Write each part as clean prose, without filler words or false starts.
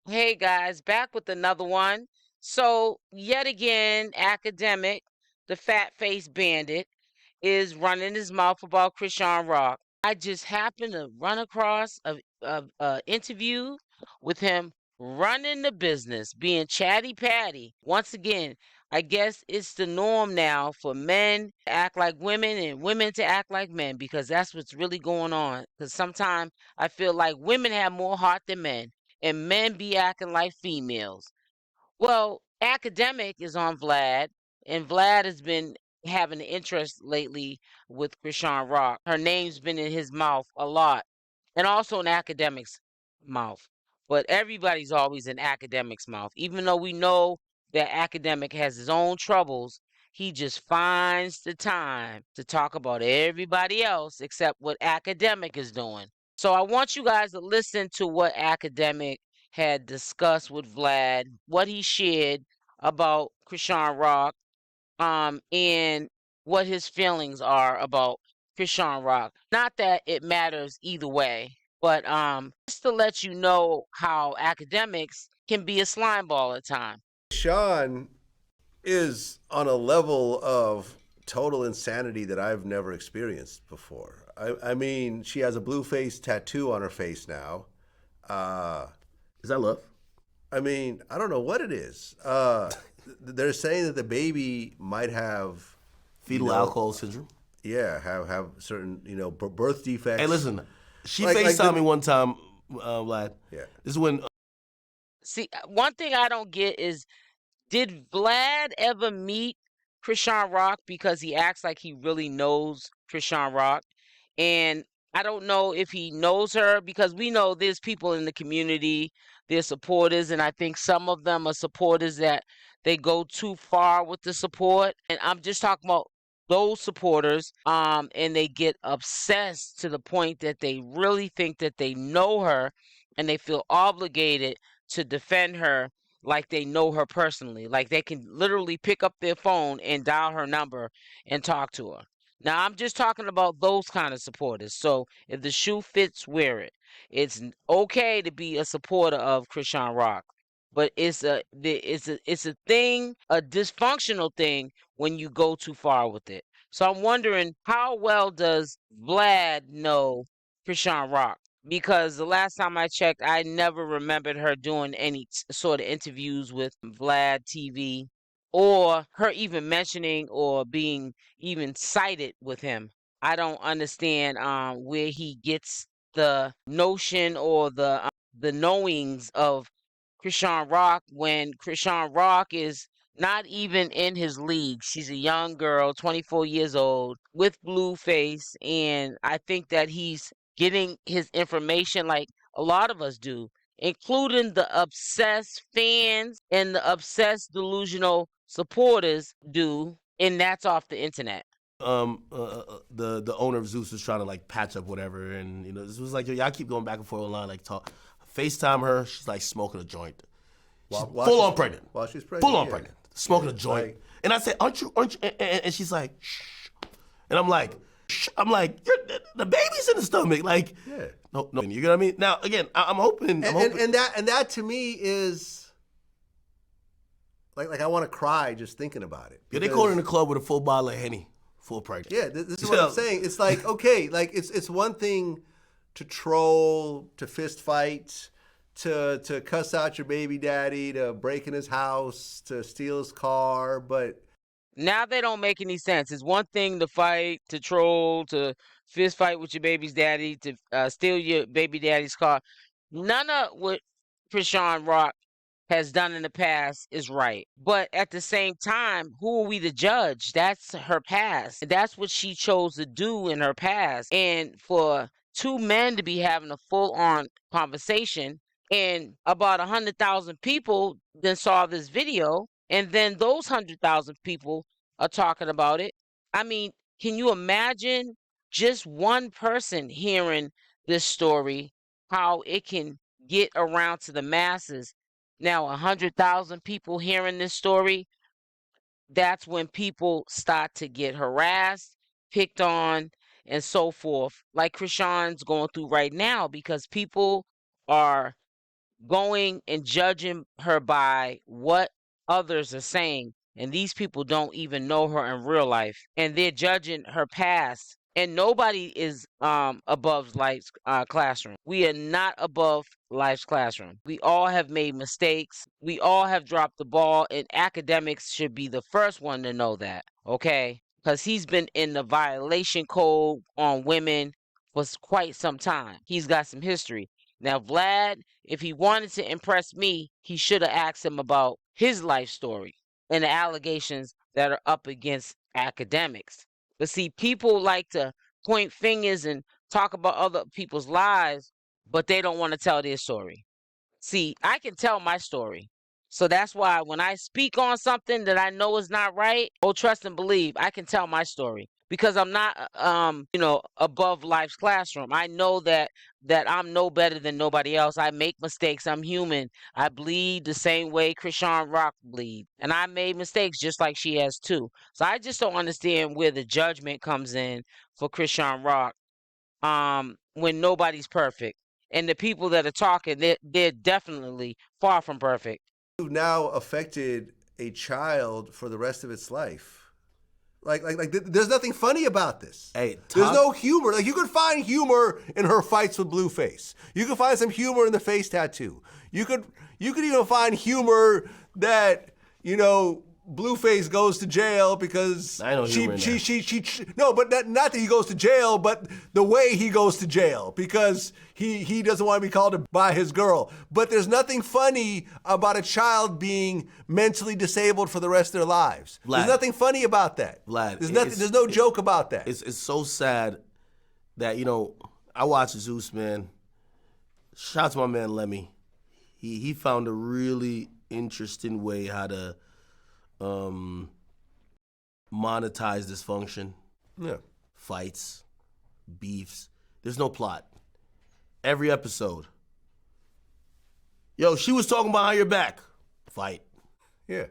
Hey guys, back with another one. So, yet again, academic, the fat faced bandit, is running his mouth about Chrisean Rock. I just happened to run across a interview with him running the business, being chatty patty. Once again, I guess it's the norm now for men to act like women and women to act like men because that's what's really going on. Because sometimes I feel like women have more heart than men and men be acting like females. Well, academic is on Vlad, and Vlad has been having an interest lately with Chrisean Rock. Her name's been in his mouth a lot, and also in academics' mouth. But everybody's always in academics' mouth, even though we know that academic has his own troubles. He just finds the time to talk about everybody else except what academic is doing. So I want you guys to listen to what academic had discussed with Vlad, what he shared about Chrisean Rock, and what his feelings are about Chrisean Rock. Not that it matters either way, but just to let you know how academics can be a slime ball at times. Sean is on a level of total insanity that I've never experienced before. I mean, she has a blue face tattoo on her face now. Uh, Is that love? I mean, I don't know what it is. They're saying that the baby might have Fetal alcohol syndrome. Yeah, have certain birth defects. Hey, listen, she Like FaceTimed me one time, Vlad. Yeah. This is when See, one thing I don't get is, did Vlad ever meet Chrisean Rock because he acts like he really knows Chrisean Rock? And I don't know if he knows her because we know there's people in the community, they're supporters, and I think some of them are supporters that they go too far with the support. And I'm just talking about those supporters, and they get obsessed to the point that they really think that they know her and they feel obligated to defend her like they know her personally. Like they can literally pick up their phone and dial her number and talk to her. Now, I'm just talking about those kind of supporters. So if the shoe fits, wear it. It's okay to be a supporter of Chrisean Rock, but it's a thing, a dysfunctional thing when you go too far with it. So I'm wondering, how well does Vlad know Chrisean Rock? Because the last time I checked, I never remembered her doing any sort of interviews with Vlad TV or her even mentioning or being even cited with him. I don't understand where he gets the notion or the knowings of Chrisean Rock when Chrisean Rock is not even in his league. She's a young girl, 24 years old, with blueface, and I think that he's getting his information like a lot of us do, including the obsessed fans and the obsessed delusional supporters do, and that's off the internet. the owner of Zeus was trying to like patch up whatever, and this was like, yo, y'all keep going back and forth online, like talk. FaceTime her, she's like smoking a joint. She's full on pregnant. While she's pregnant. Full on yeah. pregnant. Smoking a joint. Like, and I said, aren't you? And she's like, shh. And I'm like, shh. I'm like, the baby's in the stomach. Like, Yeah. no. You know what I mean? Now, again, I'm hoping. and that to me is like I want to cry just thinking about it. Yeah, they caught her in the club with a full bottle of Henny, full pregnant. Yeah, this is what I'm saying. It's like, okay, like it's one thing to troll, to fist fight, to cuss out your baby daddy, to break in his house, to steal his car, but Now they don't make any sense. It's one thing to fight, to troll, to fist fight with your baby's daddy, to steal your baby daddy's car. None of what Chrisean Rock has done in the past is right. But at the same time, who are we to judge? That's her past. That's what she chose to do in her past. And for two men to be having a full on conversation and about 100,000 people then saw this video, and then those 100,000 people are talking about it. I mean, can you imagine just one person hearing this story, how it can get around to the masses? Now, 100,000 people hearing this story, that's when people start to get harassed, picked on, and so forth, like Krishan's going through right now, because people are going and judging her by what others are saying. And these people don't even know her in real life. And they're judging her past. And nobody is above life's classroom. We are not above life's classroom. We all have made mistakes. We all have dropped the ball. And academics should be the first one to know that. Okay? Because he's been in the violation code on women for quite some time. He's got some history. Now, Vlad, if he wanted to impress me, he should have asked him about his life story and the allegations that are up against academics. But see, people like to point fingers and talk about other people's lives, but they don't want to tell their story. See, I can tell my story. So that's why when I speak on something that I know is not right, oh, trust and believe, I can tell my story because I'm not, above life's classroom. I know that I'm no better than nobody else. I make mistakes. I'm human. I bleed the same way Chrisean Rock bleed, and I made mistakes just like she has too. So I just don't understand where the judgment comes in for Chrisean Rock, when nobody's perfect. And the people that are talking, they're definitely far from perfect. You now affected a child for the rest of its life. There's nothing funny about this. Hey, there's no humor. Like, you could find humor in her fights with Blueface. You could find some humor in the face tattoo. You could even find humor that, Blueface goes to jail because I know she no, but not that he goes to jail, but the way he goes to jail because he doesn't want to be called by his girl. But there's nothing funny about a child being mentally disabled for the rest of their lives. Vlad, there's nothing funny about that. Vlad, there's no joke about that. It's so sad that I watch Zeus, man. Shout out to my man Lemmy. He found a really interesting way how to monetize dysfunction, fights, beefs. There's no plot. Every episode. Yo, she was talking behind your back. Fight. Yeah.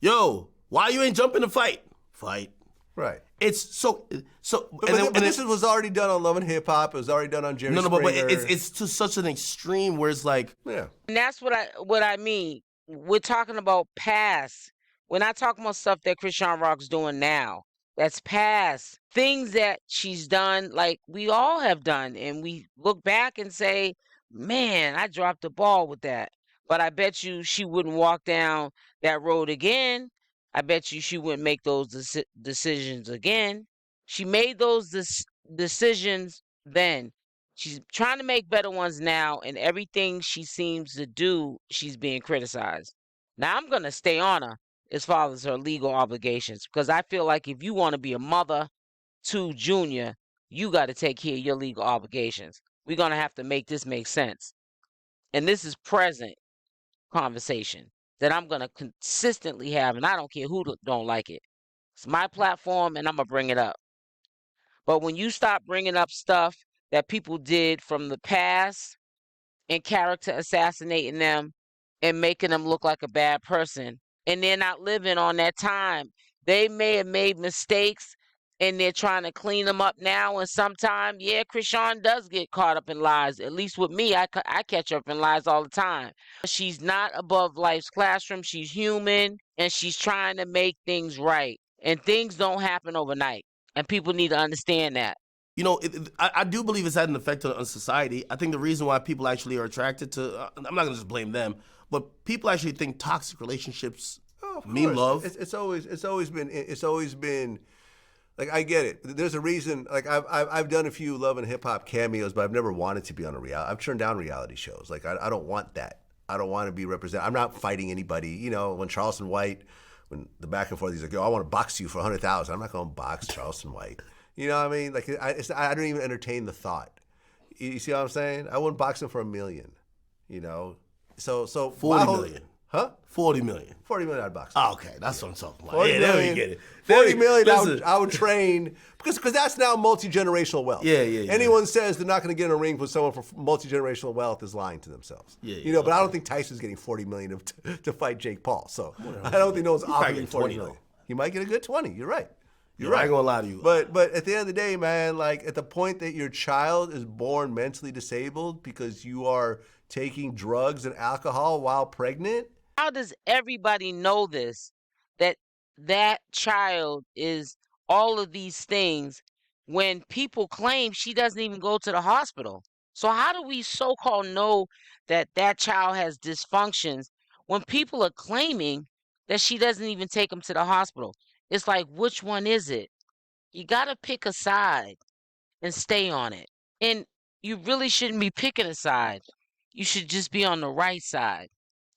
Yo, why you ain't jumping to fight? Fight. Right. It's so. But this was already done on Love and Hip Hop. It was already done on Jerry Springer. But it's to such an extreme where it's like. Yeah. And that's what I mean. We're talking about past. We're not talking about stuff that Chrisean Rock's doing now. That's past. Things that she's done, like we all have done. And we look back and say, man, I dropped the ball with that. But I bet you she wouldn't walk down that road again. I bet you she wouldn't make those decisions again. She made those decisions then. She's trying to make better ones now. And everything she seems to do, she's being criticized. Now, I'm going to stay on her as far as her legal obligations, because I feel like if you want to be a mother to Junior, you got to take care of your legal obligations. We're going to have to make this make sense. And this is present conversation that I'm going to consistently have, and I don't care who don't like it. It's my platform, and I'm going to bring it up. But when you stop bringing up stuff that people did from the past and character assassinating them and making them look like a bad person, and they're not living on that time. They may have made mistakes and they're trying to clean them up now. And sometimes, Chrisean does get caught up in lies. At least with me, I catch up in lies all the time. She's not above life's classroom. She's human and she's trying to make things right. And things don't happen overnight. And people need to understand that. I do believe it's had an effect on society. I think the reason why people actually are attracted to, I'm not going to just blame them, but people actually think toxic relationships mean love. It's always been. Like, I get it. There's a reason. Like, I've done a few Love and Hip Hop cameos, but I've never wanted to be on a reality. I've turned down reality shows. Like, I don't want that. I don't want to be represented. I'm not fighting anybody. When Charleston White, when the back and forth, he's like, "Yo, I want to box you for $100,000." I'm not going to box Charleston White. You know what I mean? Like, I don't even entertain the thought. You see what I'm saying? I wouldn't box him for $1 million. So 40 million. Huh? 40 million. 40 million I'd box. Oh, okay, that's what I'm talking about. 40 yeah, million, there we get it. 40 million I would train because that's now multi-generational wealth. Yeah. Anyone says they're not going to get in a ring with someone for multi-generational wealth is lying to themselves. Yeah. But I don't think Tyson's getting 40 million to fight Jake Paul. So I don't think no one's offering 40 million. He might get a good 20. You're right. You're right. I ain't gonna lie to you. But at the end of the day, man, like at the point that your child is born mentally disabled because you are taking drugs and alcohol while pregnant. How does everybody know this? That child is all of these things when people claim she doesn't even go to the hospital. So how do we so-called know that that child has dysfunctions when people are claiming that she doesn't even take them to the hospital? It's like, which one is it? You got to pick a side and stay on it. And you really shouldn't be picking a side. You should just be on the right side.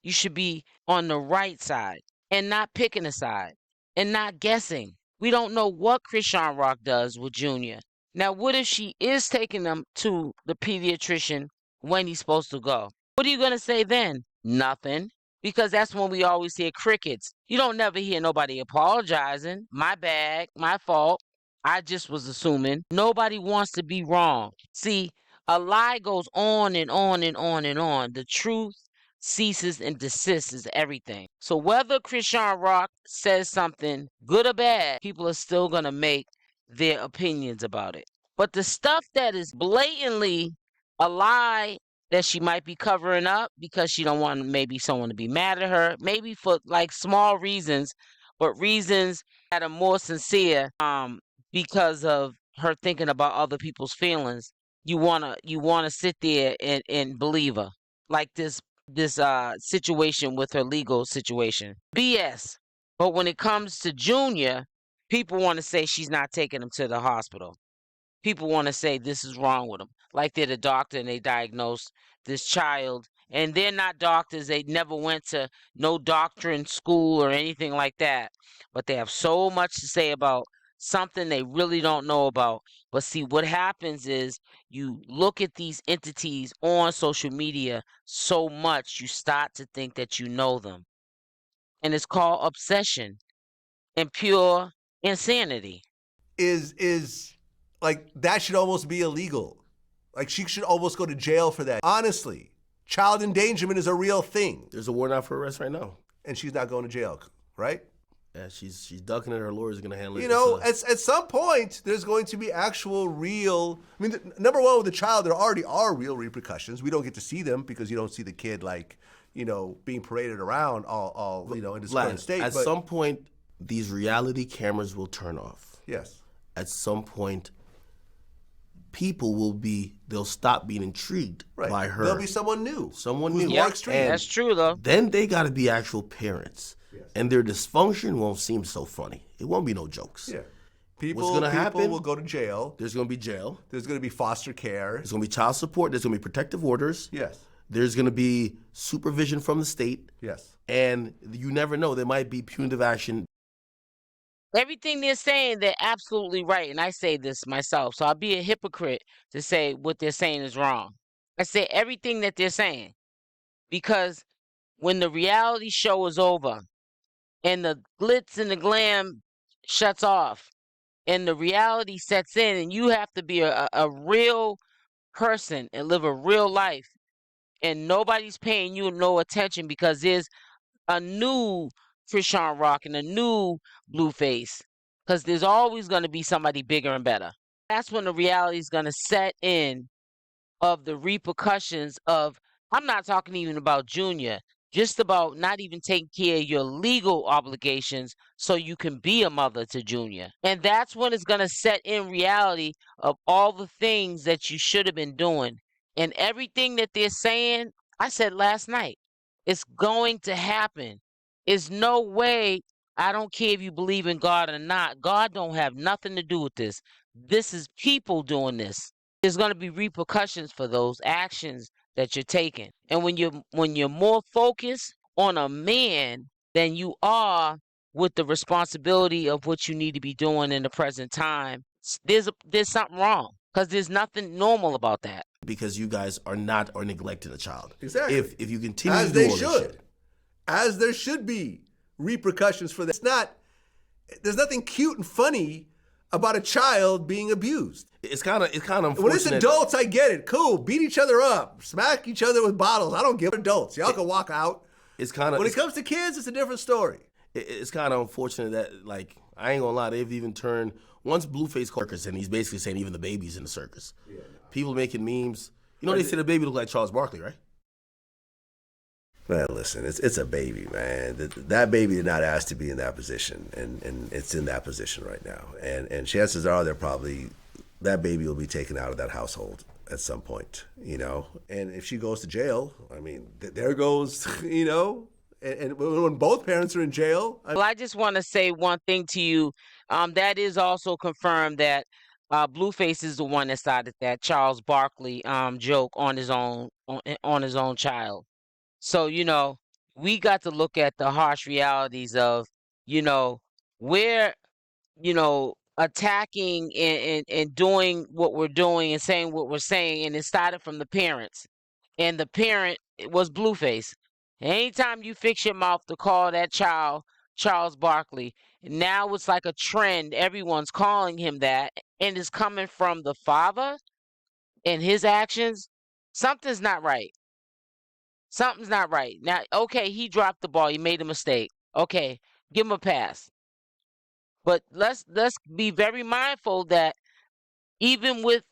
You should be on the right side and not picking a side and not guessing. We don't know what Chrisean Rock does with Junior. Now, what if she is taking him to the pediatrician when he's supposed to go? What are you going to say then? Nothing. Because that's when we always hear crickets. You don't never hear nobody apologizing. My bad, my fault. I just was assuming. Nobody wants to be wrong. See, a lie goes on and on and on and on. The truth ceases and desists is everything. So whether Chrisean Rock says something good or bad, people are still going to make their opinions about it. But the stuff that is blatantly a lie that she might be covering up because she don't want maybe someone to be mad at her, maybe for like small reasons, but reasons that are more sincere because of her thinking about other people's feelings. You wanna sit there and believe her. Like this situation with her legal situation. BS. But when it comes to Junior, people want to say she's not taking him to the hospital. People want to say this is wrong with him. Like they're the doctor and they diagnosed this child. And they're not doctors. They never went to no doctoring school or anything like that. But they have so much to say about something they really don't know about. But see, what happens is you look at these entities on social media so much, you start to think that you know them. And it's called obsession and pure insanity. Is like that should almost be illegal. Like she should almost go to jail for that. Honestly, child endangerment is a real thing. There's a warrant out for arrest right now. And she's not going to jail, right? Yeah, she's ducking it. Her lawyers are going to handle it. You know, at some point, there's going to be actual real... I mean, number one, with a child, there already are real repercussions. We don't get to see them because you don't see the kid, like, you know, being paraded around all you know, in his current state. At some point, these reality cameras will turn off. Yes. At some point, people they'll stop being intrigued by her. There'll be someone new. Someone new. More extreme. That's true, though. Then they got to be actual parents. Yes. And their dysfunction won't seem so funny. It won't be no jokes. Yeah. What's going to happen? Will go to jail. There's going to be jail. There's going to be foster care. There's going to be child support. There's going to be protective orders. Yes. There's going to be supervision from the state. Yes. And you never know. There might be punitive action. Everything they're saying, they're absolutely right. And I say this myself. So I'll be a hypocrite to say what they're saying is wrong. I say everything that they're saying. Because when the reality show is over and the glitz and the glam shuts off and the reality sets in and you have to be a real person and live a real life and nobody's paying you no attention because there's a new Chrisean Rock and a new blueface because there's always going to be somebody bigger and better. That's when the reality is going to set in of the repercussions of, I'm not talking even about Junior, just about not even taking care of your legal obligations so you can be a mother to Junior. And that's when it's going to set in reality of all the things that you should have been doing. And everything that they're saying, I said last night, it's going to happen. There's no way, I don't care if you believe in God or not, God don't have nothing to do with this. This is people doing this. There's going to be repercussions for those actions that you're taking. And when you're more focused on a man than you are with the responsibility of what you need to be doing in the present time, there's something wrong because there's nothing normal about that. Because you guys are not or neglecting a child. Exactly. If you continue as to do they all this should, shit. as there should be repercussions for that. There's nothing cute and funny about a child being abused. It's kind of unfortunate. When it's adults, I get it. Cool. Beat each other up. Smack each other with bottles. I don't give adults. Y'all can walk out. It's kind of when it comes to kids, it's a different story. It's kind of unfortunate that, like, I ain't gonna lie, they've even turned once Blueface called circus, and he's basically saying even the baby's in the circus. Yeah, no. People making memes. You know they say the baby look like Charles Barkley, right? Man, listen, it's a baby, man. That baby did not ask to be in that position, and it's in that position right now. And chances are that baby will be taken out of that household at some point, you know. And if she goes to jail, I mean, there goes, you know. And when both parents are in jail, well, I just want to say one thing to you. That is also confirmed that Blueface is the one that started that Charles Barkley joke on his own child. So, you know, we got to look at the harsh realities of, you know, where, you know, attacking and doing what we're doing and saying what we're saying. And it started from the parents. And the parent was Blueface. Anytime you fix your mouth to call that child Charles Barkley, now it's like a trend. Everyone's calling him that. And it's coming from the father and his actions. Something's not right. Something's not right. Now, okay, he dropped the ball. He made a mistake. Okay, give him a pass. But let's be very mindful that even with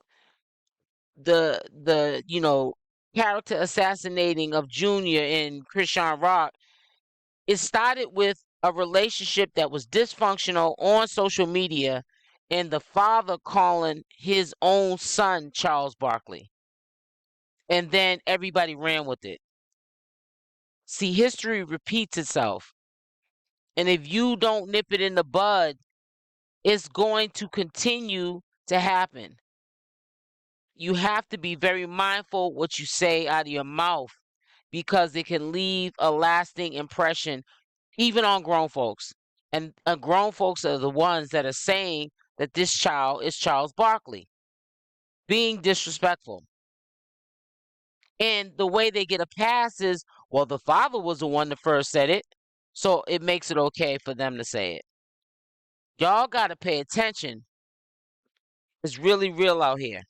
the you know, character assassinating of Junior and Chrisean Rock, it started with a relationship that was dysfunctional on social media and the father calling his own son Charles Barkley. And then everybody ran with it. See, history repeats itself. And if you don't nip it in the bud, it's going to continue to happen. You have to be very mindful what you say out of your mouth because it can leave a lasting impression even on grown folks. And grown folks are the ones that are saying that this child is Charles Barkley, being disrespectful. And the way they get a pass is, well, the father was the one that first said it, so it makes it okay for them to say it. Y'all got to pay attention. It's really real out here.